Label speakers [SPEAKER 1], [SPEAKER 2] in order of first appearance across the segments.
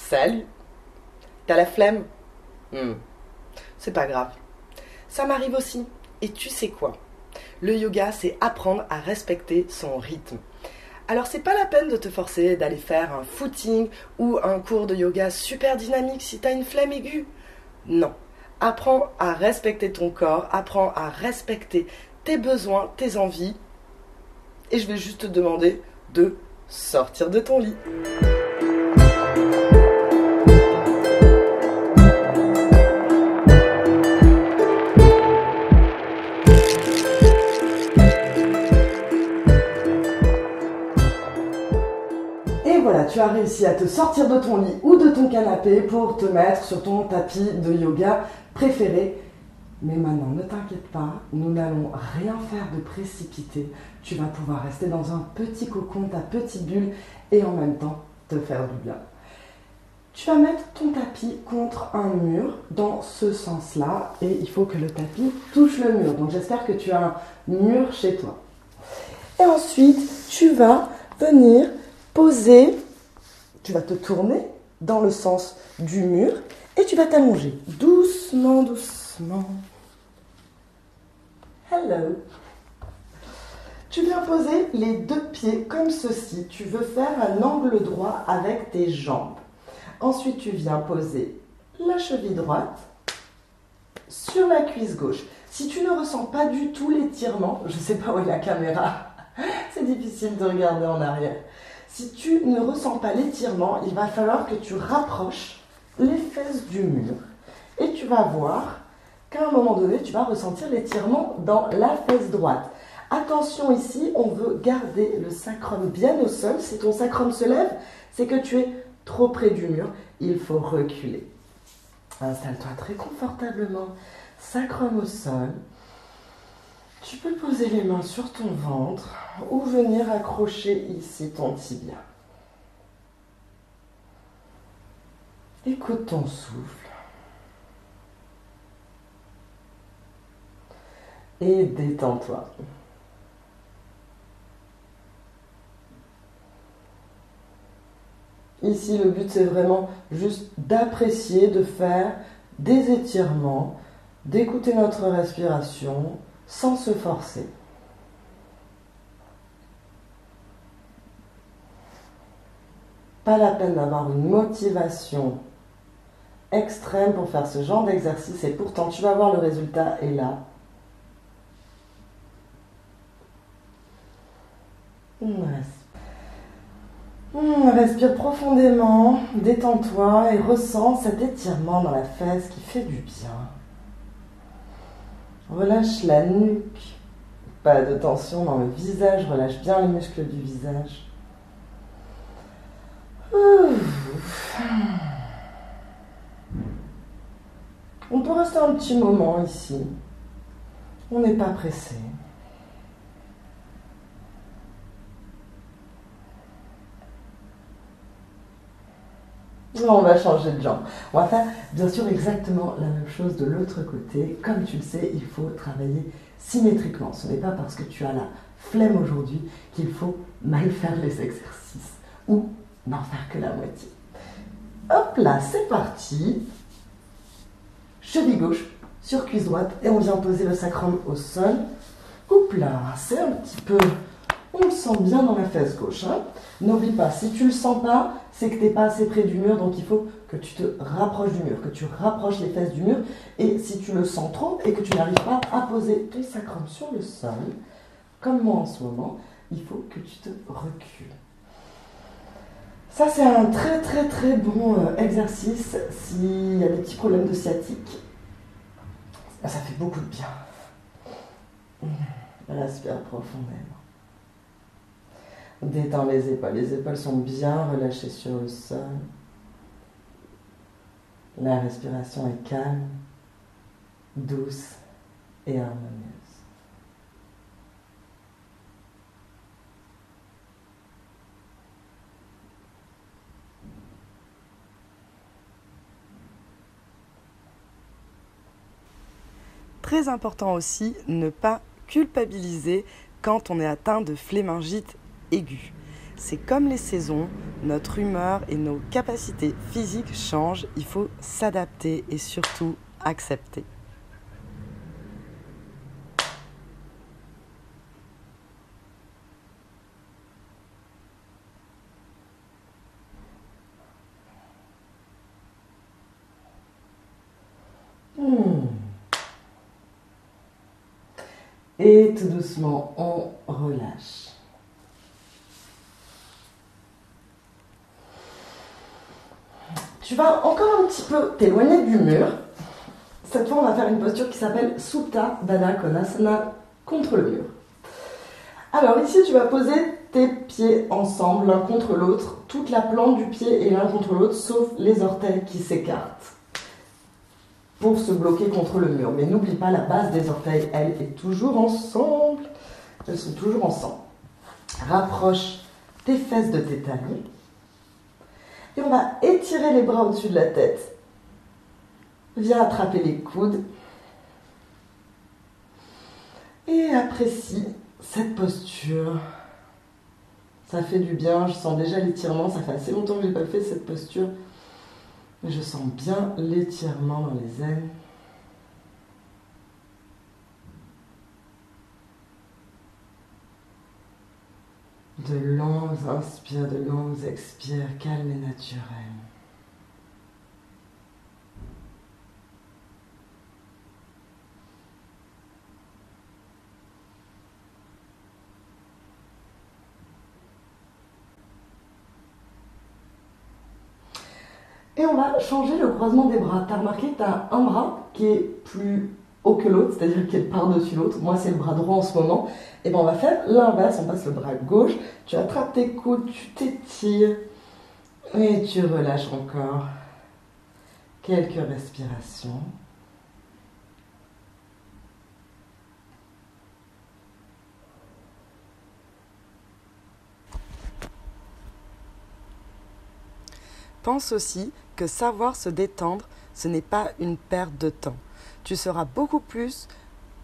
[SPEAKER 1] Salut. T'as la flemme? C'est pas grave. Ça m'arrive aussi. Et tu sais quoi? Le yoga, c'est apprendre à respecter son rythme. Alors c'est pas la peine de te forcer d'aller faire un footing ou un cours de yoga super dynamique si t'as une flemme aiguë. Non. Apprends à respecter ton corps, apprends à respecter tes besoins, tes envies. Et je vais juste te demander de sortir de ton lit. Et voilà, tu as réussi à te sortir de ton lit ou de ton canapé pour te mettre sur ton tapis de yoga préféré. Mais maintenant, ne t'inquiète pas, nous n'allons rien faire de précipité. Tu vas pouvoir rester dans un petit cocon, ta petite bulle, et en même temps te faire du bien. Tu vas mettre ton tapis contre un mur dans ce sens-là, et il faut que le tapis touche le mur. Donc j'espère que tu as un mur chez toi. Et ensuite, tu vas venir poser, tu vas te tourner dans le sens du mur, et tu vas t'allonger doucement, doucement. Hello. Tu viens poser les deux pieds comme ceci. Tu veux faire un angle droit avec tes jambes. Ensuite, tu viens poser la cheville droite sur la cuisse gauche. Si tu ne ressens pas du tout l'étirement, je ne sais pas où est la caméra, c'est difficile de regarder en arrière. Si tu ne ressens pas l'étirement, il va falloir que tu rapproches les fesses du mur et tu vas voir qu'à un moment donné, tu vas ressentir l'étirement dans la fesse droite. Attention ici, on veut garder le sacrum bien au sol. Si ton sacrum se lève, c'est que tu es trop près du mur. Il faut reculer. Installe-toi très confortablement, sacrum au sol. Tu peux poser les mains sur ton ventre ou venir accrocher ici ton tibia. Écoute ton souffle. Et détends-toi. Ici, le but, c'est vraiment juste d'apprécier, de faire des étirements, d'écouter notre respiration sans se forcer. Pas la peine d'avoir une motivation extrême pour faire ce genre d'exercice et pourtant, tu vas voir le résultat est là. Respire profondément, détends-toi et ressens cet étirement dans la fesse qui fait du bien. Relâche la nuque, pas de tension dans le visage, relâche bien les muscles du visage. On peut rester un petit moment ici, on n'est pas pressé. On va changer de jambe. On va faire bien sûr exactement la même chose de l'autre côté. Comme tu le sais, il faut travailler symétriquement. Ce n'est pas parce que tu as la flemme aujourd'hui qu'il faut mal faire les exercices ou n'en faire que la moitié. Hop là, c'est parti. Cheville gauche sur cuisse droite et on vient poser le sacrum au sol. Hop là, c'est un petit peu... On le sent bien dans la fesse gauche. N'oublie pas, si tu ne le sens pas, c'est que tu n'es pas assez près du mur, donc il faut que tu te rapproches du mur, que tu rapproches les fesses du mur. Et si tu le sens trop et que tu n'arrives pas à poser ton sacrum sur le sol, comme moi en ce moment, il faut que tu te recules. Ça, c'est un très très très bon exercice s'il y a des petits problèmes de sciatique. Ça fait beaucoup de bien. Respire profondément. Détends les épaules sont bien relâchées sur le sol. La respiration est calme, douce et harmonieuse. Très important aussi, ne pas culpabiliser quand on est atteint de phlémingite aiguë. c'est comme les saisons, notre humeur et nos capacités physiques changent, il faut s'adapter et surtout accepter. Et tout doucement, on relâche. Tu vas encore un petit peu t'éloigner du mur. Cette fois, on va faire une posture qui s'appelle Supta Baddha Konasana, contre le mur. Alors ici, tu vas poser tes pieds ensemble, l'un contre l'autre, toute la plante du pied est l'un contre l'autre, sauf les orteils qui s'écartent pour se bloquer contre le mur. Mais n'oublie pas, la base des orteils, elle, est toujours ensemble. Elles sont toujours ensemble. Rapproche tes fesses de tes talons. Et on va étirer les bras au-dessus de la tête. Viens attraper les coudes. Et apprécie cette posture. Ça fait du bien, je sens déjà l'étirement. Ça fait assez longtemps que je n'ai pas fait cette posture. Mais je sens bien l'étirement dans les ailes. De longues inspires, de longues expires, calmes et naturelles. Et on va changer le croisement des bras. Tu as remarqué que tu as un bras qui est plus haut que l'autre, c'est-à-dire qui est par-dessus l'autre. Moi, c'est le bras droit en ce moment. Et bien, on va faire l'inverse. On passe le bras gauche. Tu attrapes tes coudes, tu t'étires. Et tu relâches encore. Quelques respirations. Pense aussi que savoir se détendre, ce n'est pas une perte de temps. Tu seras beaucoup plus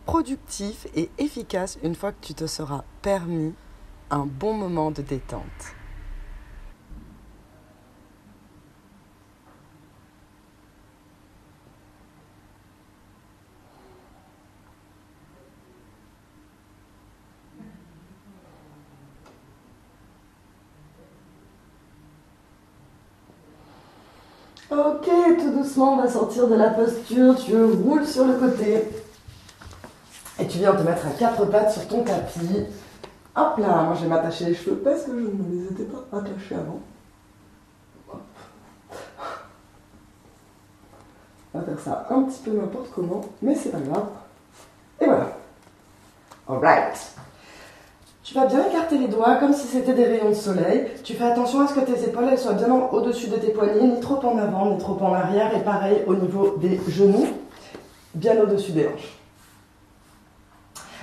[SPEAKER 1] productif et efficace une fois que tu te seras permis un bon moment de détente. Ok, tout doucement, on va sortir de la posture. Tu roules sur le côté. Et tu viens te mettre à quatre pattes sur ton tapis. Hop là, moi je vais m'attacher les cheveux parce que je ne les étais pas attachés avant. Hop. On va faire ça un petit peu n'importe comment, mais c'est pas grave. Et voilà. Alright. Tu vas bien écarter les doigts comme si c'était des rayons de soleil. Tu fais attention à ce que tes épaules elles soient bien au-dessus de tes poignets, ni trop en avant, ni trop en arrière. Et pareil au niveau des genoux, bien au-dessus des hanches.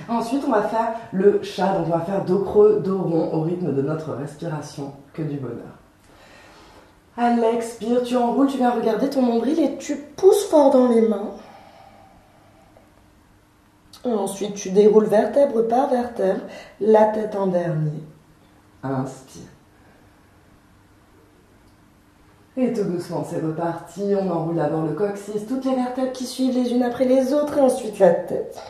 [SPEAKER 1] Ensuite, on va faire le chat. Donc on va faire dos creux, dos rond au rythme de notre respiration. Que du bonheur. À l'expire, tu enroules, tu viens regarder ton nombril et tu pousses fort dans les mains. Et ensuite, tu déroules vertèbre par vertèbre, la tête en dernier. Inspire. Et tout doucement, c'est reparti. On enroule d'abord le coccyx, toutes les vertèbres qui suivent les unes après les autres, et ensuite la tête.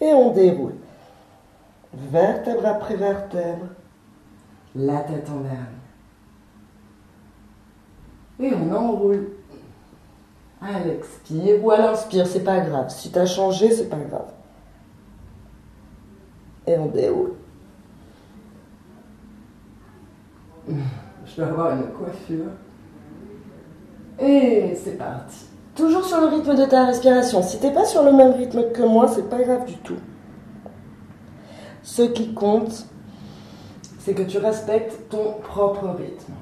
[SPEAKER 1] Et on déroule. Vertèbre après vertèbre, la tête en dernier. Et on enroule. À l'expire ou à l'inspire, c'est pas grave. Si t'as changé, c'est pas grave. Et on déroule. Je dois avoir une coiffure. Et c'est parti. Toujours sur le rythme de ta respiration. Si t'es pas sur le même rythme que moi, c'est pas grave du tout. Ce qui compte, c'est que tu respectes ton propre rythme.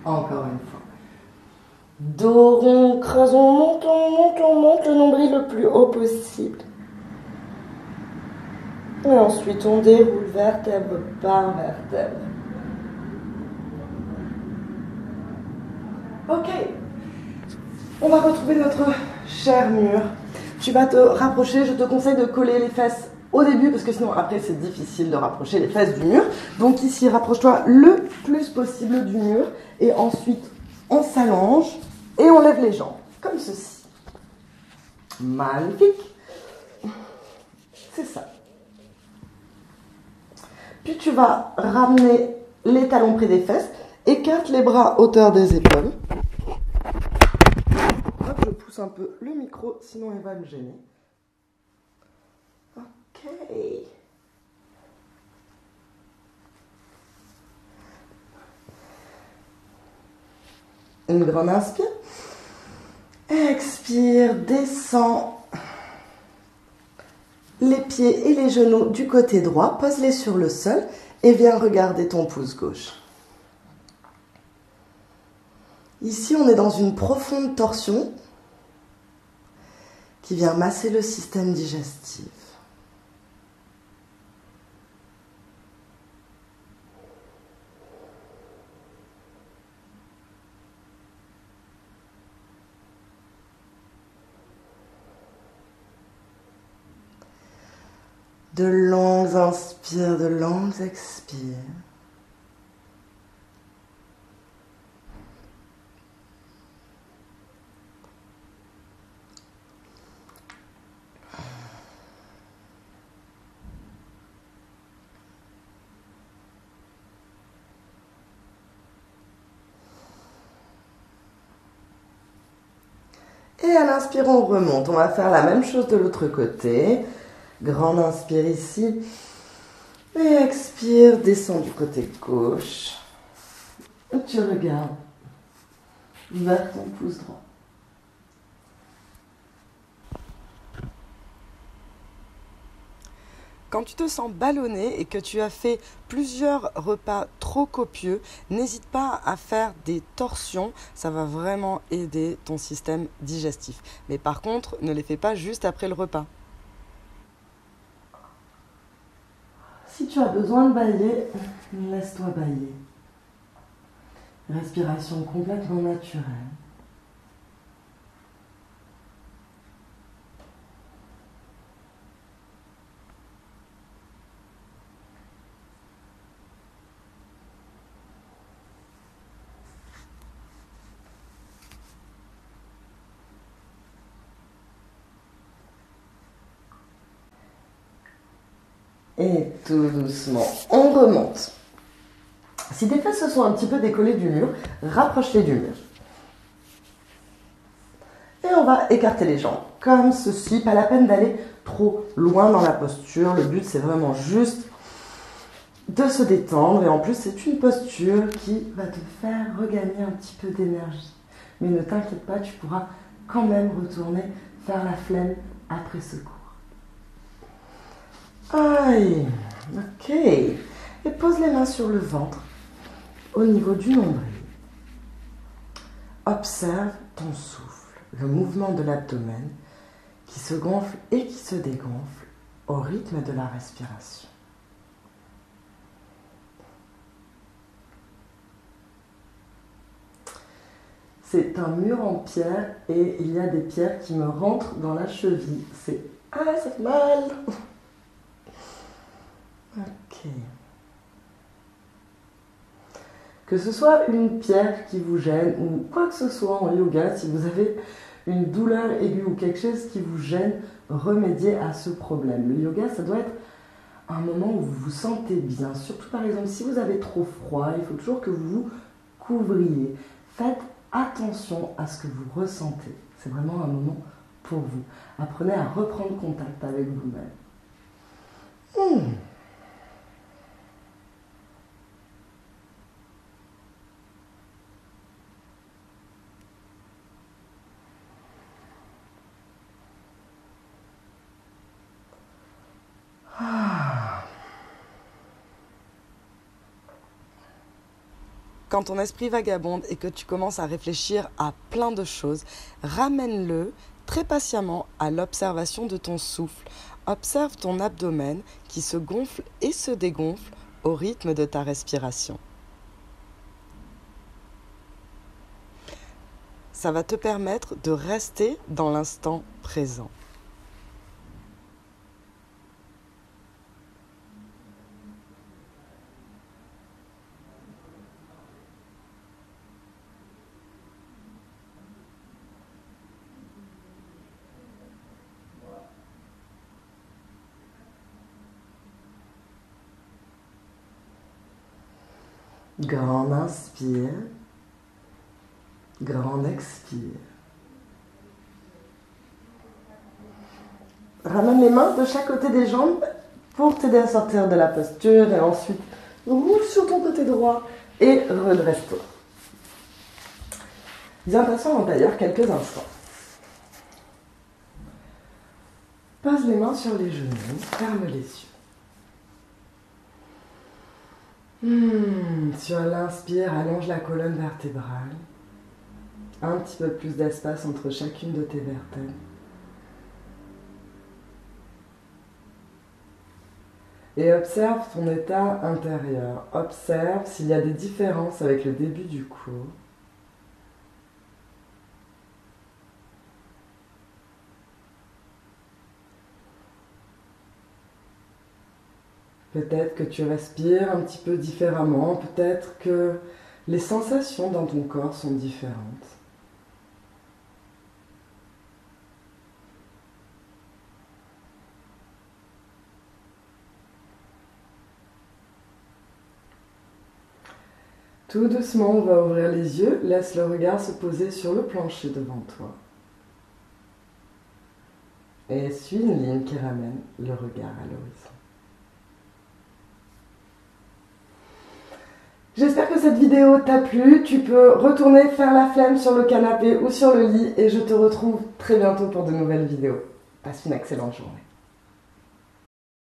[SPEAKER 1] Encore une fois. Dos rond, creuse, on monte le nombril le plus haut possible. Et ensuite, on déroule vertèbre par vertèbre. Ok. On va retrouver notre cher mur. Tu vas te rapprocher. Je te conseille de coller les fesses au début parce que sinon, après, c'est difficile de rapprocher les fesses du mur. Donc ici, rapproche-toi le plus possible du mur. Et ensuite, on s'allonge et on lève les jambes. Comme ceci. Magnifique. C'est ça. Puis tu vas ramener les talons près des fesses, écarte les bras hauteur des épaules. Hop, je pousse un peu le micro, sinon il va me gêner. Ok. Une grande inspire. Expire, descends. Les pieds et les genoux du côté droit, pose-les sur le sol et viens regarder ton pouce gauche. Ici, on est dans une profonde torsion qui vient masser le système digestif. De longues inspires, de longues expires. Et à l'inspire, on remonte. On va faire la même chose de l'autre côté. Grande inspire ici. Et expire, descends du côté gauche. Et tu regardes vers ton pouce droit. Quand tu te sens ballonné et que tu as fait plusieurs repas trop copieux, n'hésite pas à faire des torsions, ça va vraiment aider ton système digestif. Mais par contre, ne les fais pas juste après le repas. Si tu as besoin de bâiller, laisse-toi bâiller. Respiration complètement naturelle. Et tout doucement, on remonte. Si tes fesses se sont un petit peu décollées du mur, rapproche-les du mur. Et on va écarter les jambes, comme ceci. Pas la peine d'aller trop loin dans la posture. Le but, c'est vraiment juste de se détendre. Et en plus, c'est une posture qui va te faire regagner un petit peu d'énergie. Mais ne t'inquiète pas, tu pourras quand même retourner faire la flemme après ce cours. Aïe, ok. Et pose les mains sur le ventre, au niveau du nombril. Observe ton souffle, le mouvement de l'abdomen qui se gonfle et qui se dégonfle au rythme de la respiration. C'est un mur en pierre et il y a des pierres qui me rentrent dans la cheville. Ah, ça fait mal. Ok. Que ce soit une pierre qui vous gêne ou quoi que ce soit en yoga, si vous avez une douleur aiguë ou quelque chose qui vous gêne, remédiez à ce problème. Le yoga, ça doit être un moment où vous vous sentez bien. Surtout par exemple, si vous avez trop froid, il faut toujours que vous vous couvriez. Faites attention à ce que vous ressentez. C'est vraiment un moment pour vous. Apprenez à reprendre contact avec vous-même. Quand ton esprit vagabonde et que tu commences à réfléchir à plein de choses, ramène-le
[SPEAKER 2] très patiemment à l'observation de ton souffle. Observe ton abdomen qui se gonfle et se dégonfle au rythme de ta respiration. Ça va te permettre de rester dans l'instant présent.
[SPEAKER 1] Grand inspire, grand expire. Ramène les mains de chaque côté des jambes pour t'aider à sortir de la posture et ensuite roule sur ton côté droit et redresse-toi. Viens t'asseoir en tailleur quelques instants. Pose les mains sur les genoux, ferme les yeux. Sur l'inspire, allonge la colonne vertébrale. Un petit peu plus d'espace entre chacune de tes vertèbres. Et observe ton état intérieur. Observe s'il y a des différences avec le début du cours. Peut-être que tu respires un petit peu différemment, peut-être que les sensations dans ton corps sont différentes. Tout doucement, on va ouvrir les yeux, laisse le regard se poser sur le plancher devant toi. Et suis une ligne qui ramène le regard à l'horizon. J'espère que cette vidéo t'a plu. Tu peux retourner faire la flemme sur le canapé ou sur le lit et je te retrouve très bientôt pour de nouvelles vidéos. Passe une excellente journée.